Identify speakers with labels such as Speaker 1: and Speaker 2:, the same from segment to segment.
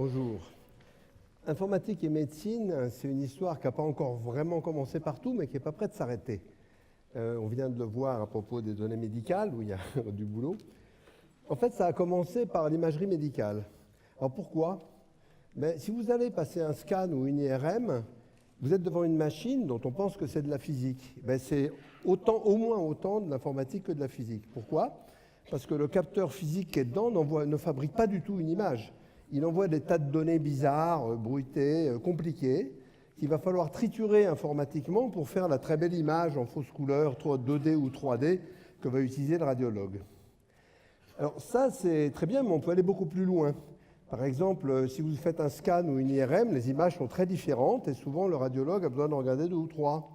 Speaker 1: Bonjour. Informatique et médecine, c'est une histoire qui n'a pas encore vraiment commencé partout, mais qui n'est pas près de s'arrêter. On vient de le voir à propos des données médicales, où il y a du boulot. En fait, ça a commencé par l'imagerie médicale. Alors pourquoi? Si vous allez passer un scan ou une IRM, vous êtes devant une machine dont on pense que c'est de la physique. C'est au moins autant de l'informatique que de la physique. Pourquoi? Parce que le capteur physique qui est dedans ne fabrique pas du tout une image. Il envoie des tas de données bizarres, bruitées, compliquées, qu'il va falloir triturer informatiquement pour faire la très belle image en fausse couleur, 2D ou 3D, que va utiliser le radiologue. Alors ça, c'est très bien, mais on peut aller beaucoup plus loin. Par exemple, si vous faites un scan ou une IRM, les images sont très différentes et souvent le radiologue a besoin d'en regarder 2 ou 3.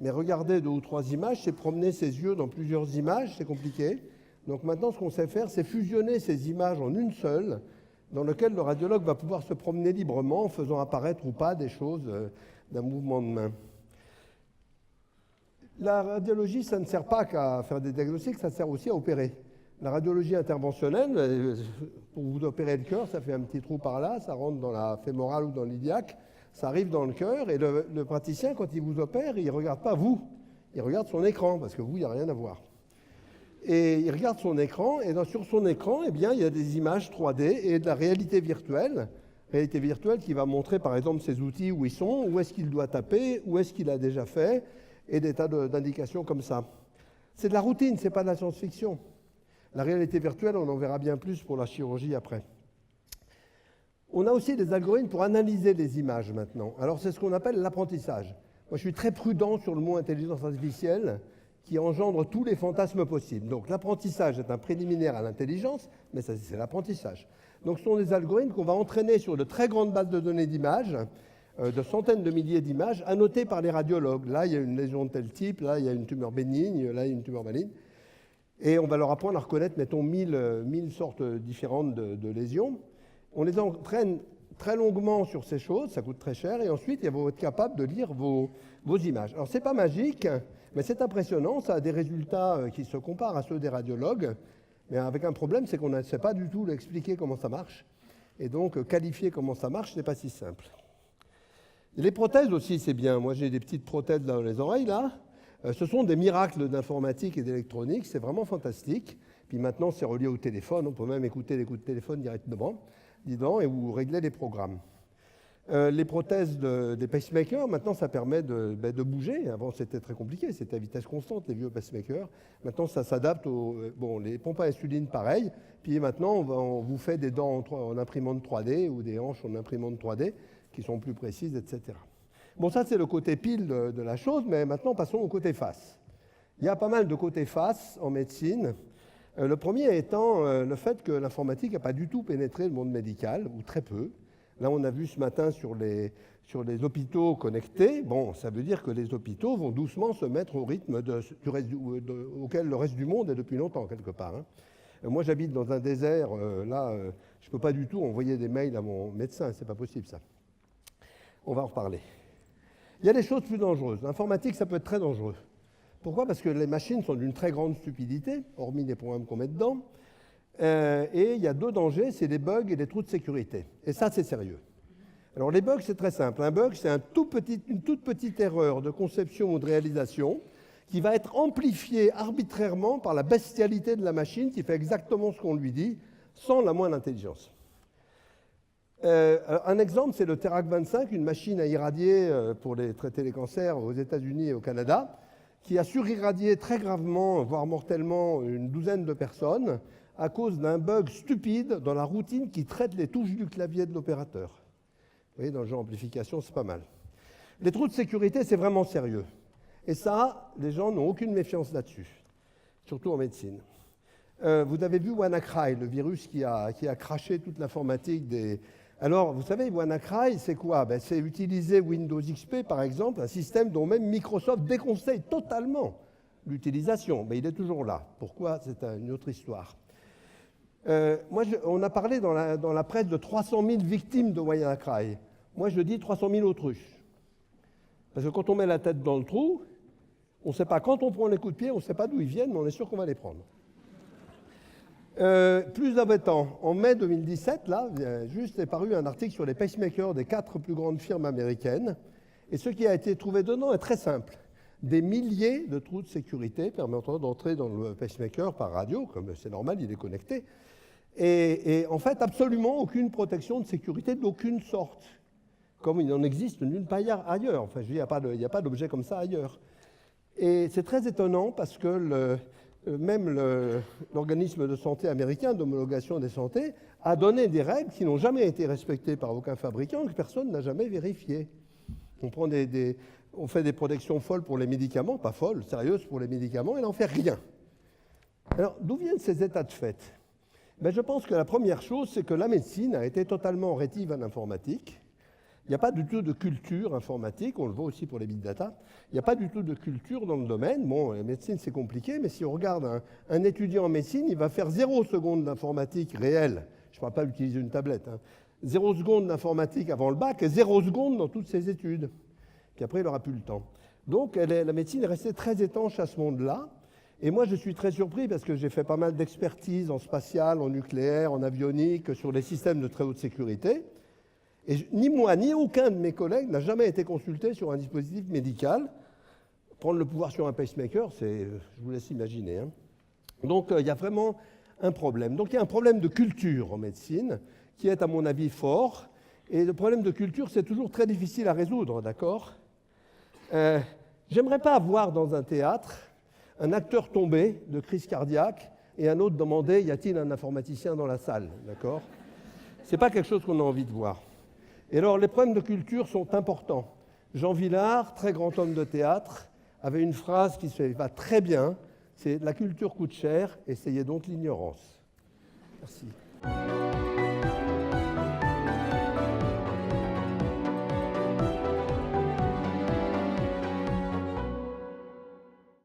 Speaker 1: Mais regarder 2 ou 3 images, c'est promener ses yeux dans plusieurs images, c'est compliqué. Donc maintenant, ce qu'on sait faire, c'est fusionner ces images en une seule, dans lequel le radiologue va pouvoir se promener librement en faisant apparaître ou pas des choses d'un mouvement de main. La radiologie, ça ne sert pas qu'à faire des diagnostics, ça sert aussi à opérer. La radiologie interventionnelle, pour vous opérer le cœur, ça fait un petit trou par là, ça rentre dans la fémorale ou dans l'iliaque, ça arrive dans le cœur, et le praticien, quand il vous opère, il ne regarde pas vous, il regarde son écran, parce que vous, il n'y a rien à voir. Et il regarde son écran, et sur son écran, il y a des images 3D et de la réalité virtuelle qui va montrer par exemple ses outils, où ils sont, où est-ce qu'il doit taper, où est-ce qu'il a déjà fait, et des tas d'indications comme ça. C'est de la routine, ce n'est pas de la science-fiction. La réalité virtuelle, on en verra bien plus pour la chirurgie après. On a aussi des algorithmes pour analyser les images maintenant. Alors c'est ce qu'on appelle l'apprentissage. Moi je suis très prudent sur le mot intelligence artificielle, qui engendre tous les fantasmes possibles. Donc l'apprentissage est un préliminaire à l'intelligence, mais ça c'est l'apprentissage. Donc ce sont des algorithmes qu'on va entraîner sur de très grandes bases de données d'images, de centaines de milliers d'images, annotées par les radiologues. Là, il y a une lésion de tel type, là, il y a une tumeur bénigne, là, il y a une tumeur maligne. Et on va leur apprendre à reconnaître, mettons, 1000 sortes différentes de lésions. On les entraîne très longuement sur ces choses, ça coûte très cher, et ensuite, il va être capable de lire vos images. Alors, ce n'est pas magique, mais c'est impressionnant, ça a des résultats qui se comparent à ceux des radiologues, mais avec un problème, c'est qu'on ne sait pas du tout expliquer comment ça marche, et donc qualifier comment ça marche, ce n'est pas si simple. Et les prothèses aussi, c'est bien. Moi, j'ai des petites prothèses dans les oreilles, là. Ce sont des miracles d'informatique et d'électronique, c'est vraiment fantastique. Puis maintenant, c'est relié au téléphone, on peut même écouter les coups de téléphone directement, et vous réglez les programmes. Les prothèses des pacemakers, maintenant, ça permet de bouger. Avant, c'était très compliqué, c'était à vitesse constante, les vieux pacemakers. Maintenant, ça s'adapte les pompes à insuline, pareil. Puis maintenant, on vous fait des dents en imprimante 3D ou des hanches en imprimante 3D qui sont plus précises, etc. Bon, ça, c'est le côté pile de la chose, mais maintenant, passons au côté face. Il y a pas mal de côtés face en médecine. Le premier étant le fait que l'informatique n'a pas du tout pénétré le monde médical, ou très peu. Là, on a vu ce matin sur les hôpitaux connectés. Bon, ça veut dire que les hôpitaux vont doucement se mettre au rythme auquel le reste du monde est depuis longtemps, quelque part. Moi, j'habite dans un désert. Je ne peux pas du tout envoyer des mails à mon médecin. Ce n'est pas possible, ça. On va en reparler. Il y a des choses plus dangereuses. L'informatique, ça peut être très dangereux. Pourquoi? Parce que les machines sont d'une très grande stupidité, hormis les programmes qu'on met dedans. Et il y a 2 dangers, c'est les bugs et les trous de sécurité. Et ça, c'est sérieux. Alors les bugs, c'est très simple. Un bug, c'est une toute petite erreur de conception ou de réalisation qui va être amplifiée arbitrairement par la bestialité de la machine qui fait exactement ce qu'on lui dit, sans la moindre intelligence. Un exemple, c'est le Terac 25, une machine à irradier pour traiter les cancers aux États-Unis et au Canada, qui a surirradié très gravement, voire mortellement, une douzaine de personnes à cause d'un bug stupide dans la routine qui traite les touches du clavier de l'opérateur. Vous voyez, dans le genre amplification, c'est pas mal. Les trous de sécurité, c'est vraiment sérieux. Et ça, les gens n'ont aucune méfiance là-dessus, surtout en médecine. Vous avez vu WannaCry, le virus qui a craché toute l'informatique des... Alors, vous savez, WannaCry, c'est quoi? C'est utiliser Windows XP, par exemple, un système dont même Microsoft déconseille totalement l'utilisation. Mais il est toujours là. Pourquoi? C'est une autre histoire. On a parlé dans la presse de 300 000 victimes de WannaCry. Moi, je dis 300 000 autruches. Parce que quand on met la tête dans le trou, on ne sait pas, quand on prend les coups de pied, on ne sait pas d'où ils viennent, mais on est sûr qu'on va les prendre. Plus embêtant, en mai 2017, là, juste est paru un article sur les pacemakers des 4 plus grandes firmes américaines. Et ce qui a été trouvé dedans est très simple. Des milliers de trous de sécurité permettant d'entrer dans le pacemaker par radio, comme c'est normal, il est connecté. Et en fait, absolument aucune protection de sécurité d'aucune sorte, comme il n'en existe nulle part ailleurs. Enfin, je veux dire, il n'y a pas d'objet comme ça ailleurs. Et c'est très étonnant parce que même l'organisme de santé américain d'homologation des santé a donné des règles qui n'ont jamais été respectées par aucun fabricant et que personne n'a jamais vérifiées. On fait des protections folles pour les médicaments, pas folles, sérieuses pour les médicaments, et n'en fait rien. Alors, d'où viennent ces états de fait? Je pense que la première chose, c'est que la médecine a été totalement rétive à l'informatique. Il n'y a pas du tout de culture informatique, on le voit aussi pour les big data. Il n'y a pas du tout de culture dans le domaine. Bon, la médecine, c'est compliqué, mais si on regarde un étudiant en médecine, il va faire 0 seconde d'informatique réelle. Je ne parle pas d'utiliser une tablette. 0 seconde d'informatique avant le bac et 0 seconde dans toutes ses études. Puis après, il n'aura plus le temps. Donc, la médecine est restée très étanche à ce monde-là. Et moi, je suis très surpris parce que j'ai fait pas mal d'expertise en spatial, en nucléaire, en avionique, sur les systèmes de très haute sécurité. Et ni moi, ni aucun de mes collègues n'a jamais été consulté sur un dispositif médical. Prendre le pouvoir sur un pacemaker, je vous laisse imaginer. Donc, il y a vraiment un problème. Donc, il y a un problème de culture en médecine qui est, à mon avis, fort. Et le problème de culture, c'est toujours très difficile à résoudre, d'accord ? J'aimerais pas avoir dans un théâtre un acteur tombé de crise cardiaque et un autre demander « y a-t-il un informaticien dans la salle ?» D'accord ? C'est pas quelque chose qu'on a envie de voir. Et alors, les problèmes de culture sont importants. Jean Vilar, très grand homme de théâtre, avait une phrase qui se va très bien, c'est « La culture coûte cher, essayez donc l'ignorance ». Merci.